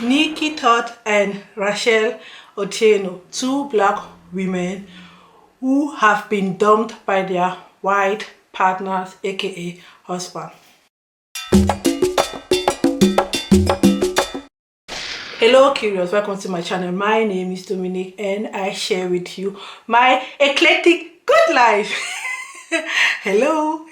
NIKKI THOT and OTIENO, two black women who have been dumped by their white partners, aka husband. Hello curious, welcome to my channel. My name is Dominique and I share with you my eclectic good life. hello,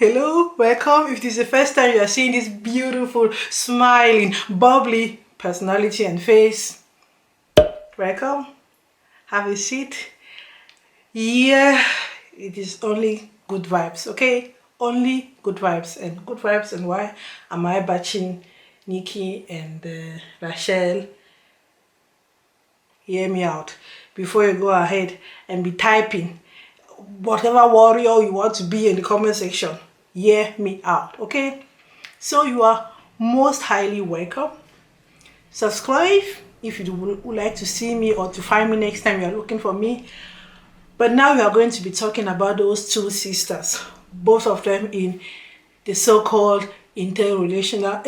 welcome. If this is the first time you are seeing this beautiful, smiling, bubbly personality and face, welcome. Have a seat. Yeah, it is only good vibes, okay? Only good vibes. And why am I batching Nikki and Rachel? Hear me out before you go ahead and be typing whatever warrior you want to be in the comment section. Hear me out, okay? So you are most highly welcome. Subscribe if you would like to see me or to find me next time you are looking for me. But now we are going to be talking about those two sisters, both of them in the so-called interrelational.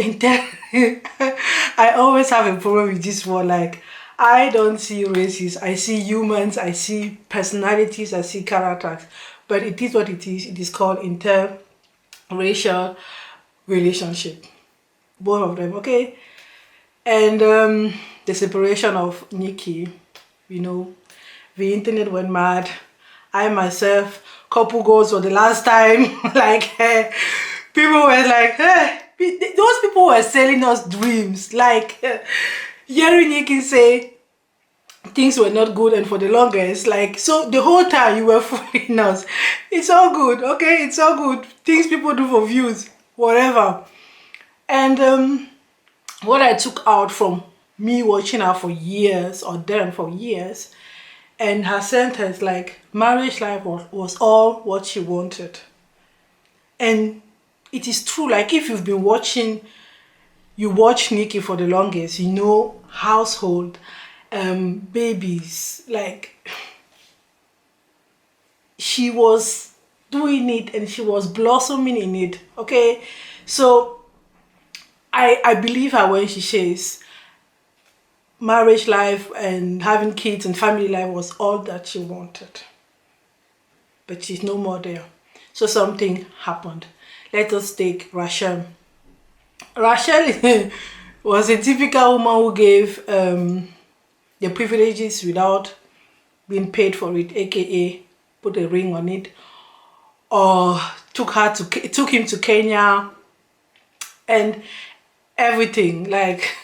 I always have a problem with this word. Like, I don't see races. I see humans. I see personalities. I see characters. But it is what it is. It is called interracial relationship. Both of them, okay? And the separation of Nikki, you know, the internet went mad. I myself, couple goals for the last time. Like, people were like, hey, those people were selling us dreams. Like, hearing Nikki say things were not good, and for the longest, like, so the whole time you were fooling us. It's all good, okay? It's all good. Things people do for views, whatever. And what I took out from me watching her for years, or them for years, and her sentence, like, marriage life was all what she wanted. And it is true. Like, if you've been watching, you watch Nikki for the longest, you know, household, babies, like, she was doing it and she was blossoming in it, okay? So I believe her when she says marriage life and having kids and family life was all that she wanted. But she's no more there. So something happened. Let us take Rachel. Rachel was a typical woman who gave the privileges without being paid for it, aka put a ring on it, or took him to Kenya and everything, like.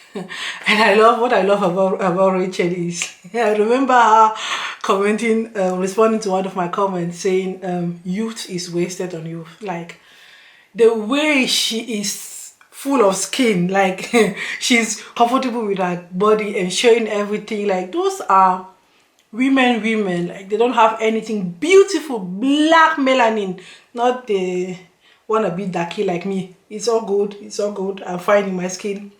And what I love about Rachel is, I remember her commenting, responding to one of my comments saying, youth is wasted on youth. Like, the way she is full of skin, like, she's comfortable with her body and showing everything. Like, those are women, like, they don't have anything. Beautiful black melanin, not the wanna be darky like me. It's all good. I'm fine in my skin.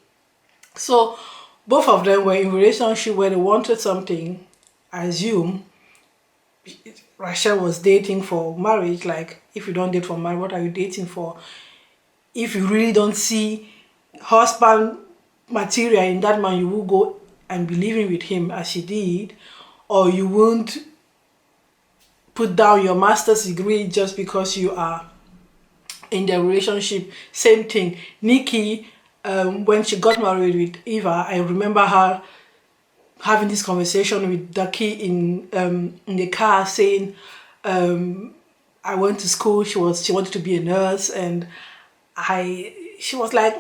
So both of them were in a relationship where they wanted something. I assume Rachel was dating for marriage. Like, if you don't date for marriage, what are you dating for? If you really don't see husband material in that man, you will go and be living with him as she did, or you won't put down your master's degree just because you are in the relationship. Same thing. Nikki, when she got married with Eva, I remember her having this conversation with Ducky in the car, saying, I went to school. She wanted to be a nurse, and she was like,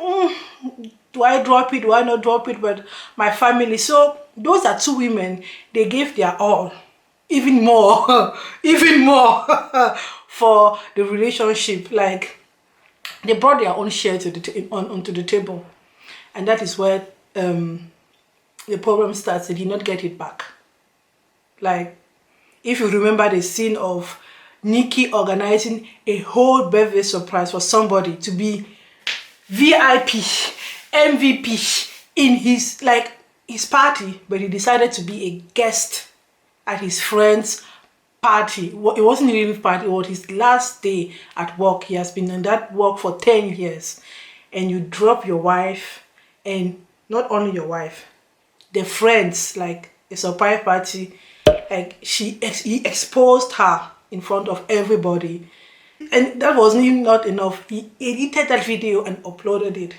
do I drop it? Do I not drop it? But my family. So those are two women. They gave their all, even more, even more for the relationship. Like, they brought their own share to onto the table, and that is where the problem starts. They did not get it back. Like, if you remember the scene of Nikki organizing a whole birthday surprise for somebody to be VIP, MVP in his party, but he decided to be a guest at his friend's party. It wasn't really his party, it was his last day at work. He has been in that work for 10 years. And you drop your wife, and not only your wife, the friends, like a surprise party, like he exposed her in front of everybody. And that wasn't even not enough. He edited that video and uploaded it.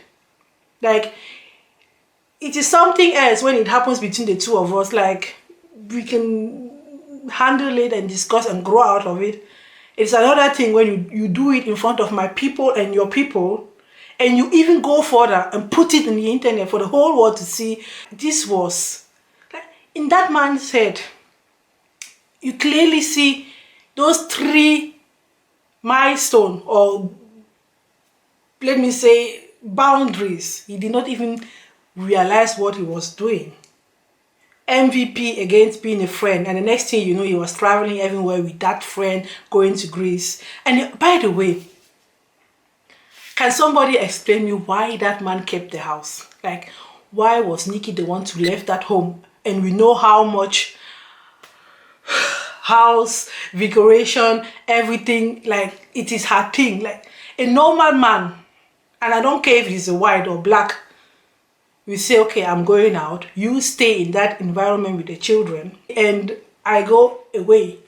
Like, it is something else when it happens between the two of us. Like, we can handle it and discuss and grow out of it. It's another thing when you do it in front of my people and your people, and you even go further and put it on the internet for the whole world to see. This was, like, in that man's head, you clearly see those 3 milestones, or let me say boundaries. He did not even realize what he was doing. MVP against being a friend, and the next thing you know, he was traveling everywhere with that friend, going to Greece. And by the way, can somebody explain me why that man kept the house? Like, why was Nikki the one to left that home? And we know how much house, decoration, everything, like, it is her thing. Like, a normal man, and I don't care if he's a white or black, we say, okay, I'm going out, you stay in that environment with the children, and I go away.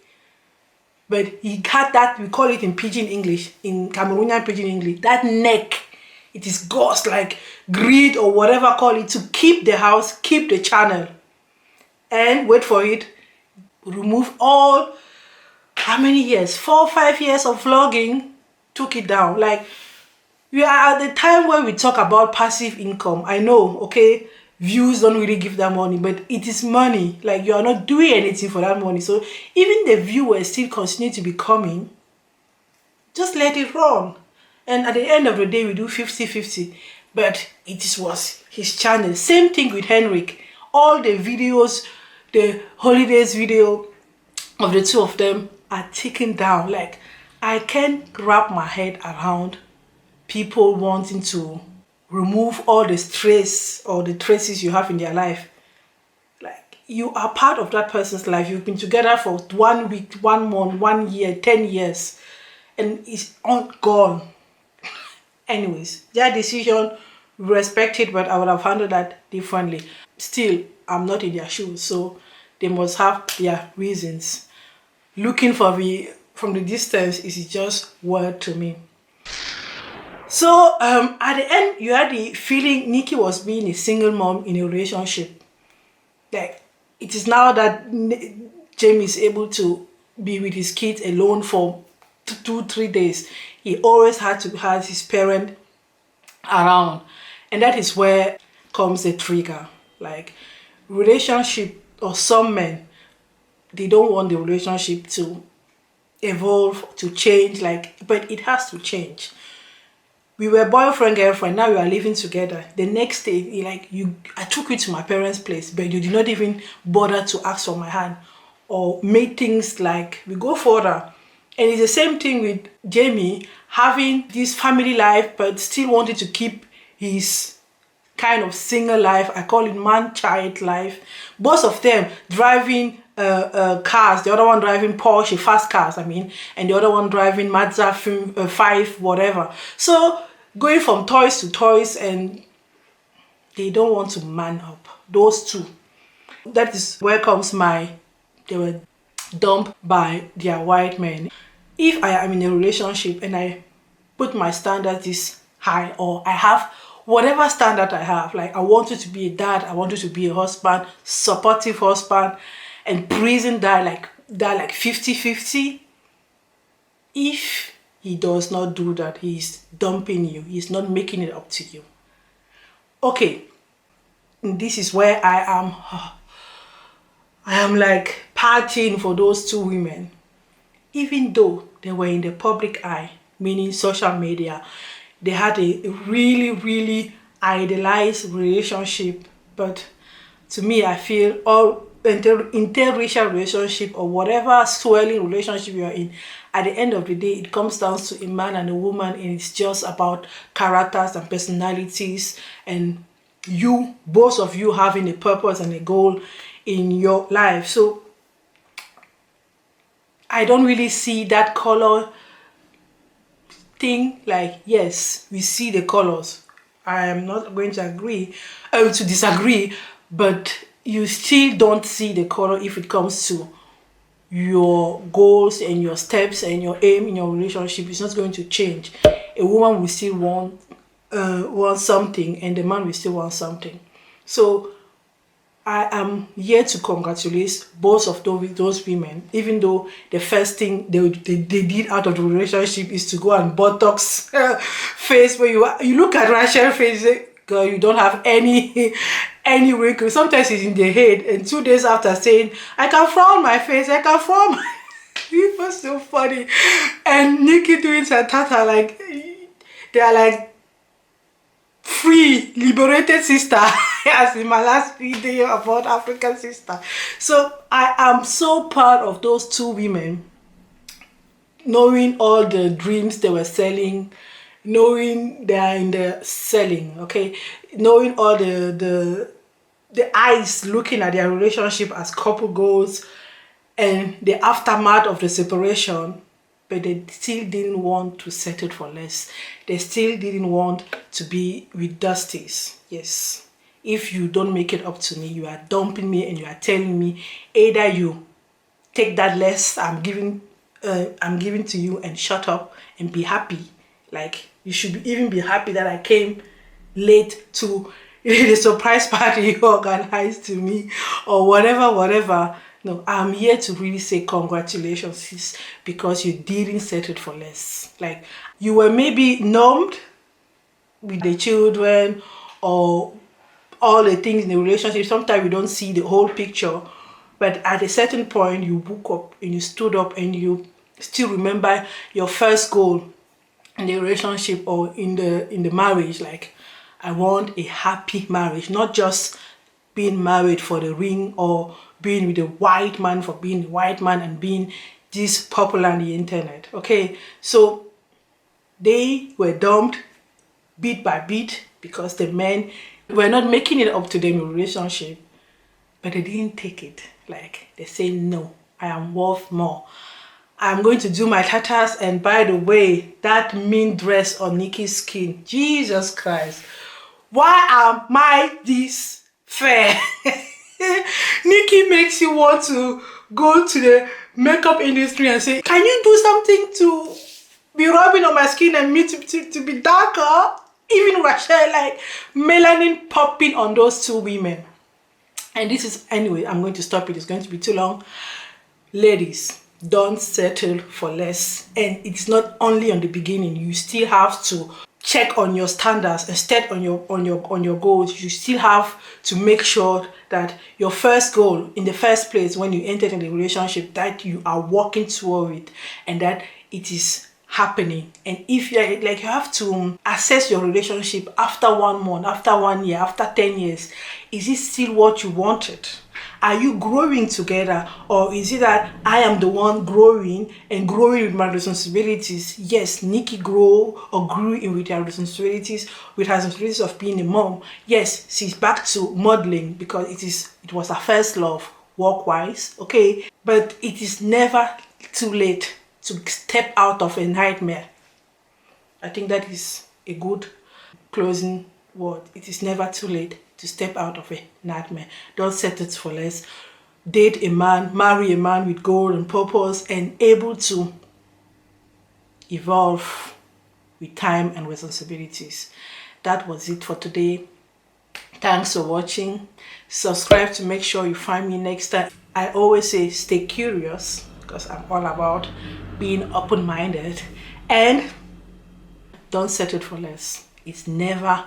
But he had that, we call it in pidgin English, in Cameroonian pidgin English, that neck, it is ghost, like greed or whatever call it, to keep the house, keep the channel, and wait for it, remove all, how many years, 4 or 5 years of vlogging, took it down. Like, we are at the time where we talk about passive income. I know, okay, views don't really give that money, but it is money. Like, you are not doing anything for that money. So even the viewers still continue to be coming. Just let it run. And at the end of the day, we do 50-50. But it was his channel. Same thing with Henrik. All the videos, the holidays video of the two of them are taken down. Like, I can't wrap my head around people wanting to remove all the stress or the traces you have in their life. Like, you are part of that person's life. You've been together for 1 week, 1 month, 1 year, 10 years, and it's all gone. Anyways, their decision, respect it, but I would have handled that differently. Still, I'm not in their shoes, so they must have their reasons. Looking for me from the distance is just word to me. So at the end, you had the feeling Nikki was being a single mom in a relationship. Like, it is now that Jamie is able to be with his kids alone for 2-3 days. He always had to have his parent around, and that is where comes the trigger. Like, relationship, or some men, they don't want the relationship to evolve, to change, like, but it has to change. We were boyfriend, girlfriend, now we are living together. The next day, I took you to my parents' place, but you did not even bother to ask for my hand or make things like we go further. And it's the same thing with Jamie, having this family life, but still wanting to keep his kind of single life. I call it man-child life. Both of them driving cars, the other one driving Porsche, fast cars, I mean, and the other one driving Mazda 5, whatever. So, going from toys to toys, and they don't want to man up, those two. That is where comes they were dumped by their white men. If I am in a relationship and I put my standards this high, or I have whatever standard I have, like, I want you to be a dad, I want you to be a husband, supportive husband, and prison die like 50-50. If he does not do that, he's dumping you, he's not making it up to you. Okay, this is where I am like partying for those two women. Even though they were in the public eye, meaning social media, they had a really, really idealized relationship. But to me, I feel all interracial relationship, or whatever swirling relationship you are in, at the end of the day, it comes down to a man and a woman, and it's just about characters and personalities, and you, both of you, having a purpose and a goal in your life. So I don't really see that color thing. Like, yes, we see the colors. I am not going to disagree, but you still don't see the color if it comes to your goals and your steps and your aim in your relationship. It's not going to change. A woman will still want something, and the man will still want something. So I am here to congratulate both of those women, even though the first thing they did out of the relationship is to go and Botox face, where you look at Rachel's face, you say, girl, you don't have any wrinkles. Sometimes it's in the head, and 2 days after saying, I can frown my face, I can frown my it was so funny. And Nikki Twins and Tata, like, they are like free, liberated sister, as in my last video about African sister. So I am so proud of those 2 women, knowing all the dreams they were selling, knowing they are in the selling, okay, knowing all the eyes looking at their relationship as couple goals and the aftermath of the separation. But they still didn't want to settle for less. They still didn't want to be with Dusties. Yes. If you don't make it up to me, you are dumping me, and you are telling me either you take that less I'm giving to you and shut up and be happy. Like, you should even be happy that I came late to the surprise party you organized to me, or whatever. No, I'm here to really say congratulations, sis, because you didn't settle for less. Like, you were maybe numbed with the children or all the things in the relationship. Sometimes you don't see the whole picture, but at a certain point you woke up and you stood up and you still remember your first goal in the relationship or in the marriage. Like, I want a happy marriage, not just being married for the ring, or being with a white man for being a white man and being this popular on the internet. Okay, so they were dumped bit by bit because the men were not making it up to them in a relationship, but they didn't take it. Like, they say, no, I am worth more. I'm going to do my tatas. And by the way, that mean dress on Nikki's skin, Jesus Christ, why am I this fair? Nikki makes you want to go to the makeup industry and say, can you do something to be rubbing on my skin and me to be darker? Even Rachel, like, melanin popping on those 2 women. And this is, anyway, I'm going to stop it. It's going to be too long. Ladies, don't settle for less. And it's not only on the beginning. You still have to check on your standards and set on your goals. You still have to make sure that your first goal in the first place, when you entered in the relationship, that you are working toward it and that it is happening. And if you're like, you have to assess your relationship after 1 month, after 1 year, after 10 years. Is it still what you wanted? Are you growing together, or is it that I am the one growing and growing with my responsibilities? Yes, Nikki grew in with her responsibilities, of being a mom. Yes, she's back to modeling because it was her first love, work-wise, okay? But it is never too late to step out of a nightmare. I think that is a good closing word. It is never too late to step out of a nightmare. Don't settle for less. Date a man, marry a man with goal and purpose and able to evolve with time and responsibilities. That was it for today. Thanks for watching. Subscribe to make sure you find me next time. I always say stay curious, because I'm all about being open-minded, and don't settle for less. It's never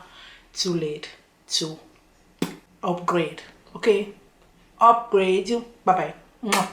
too late to upgrade. Okay, upgrade you. Bye bye.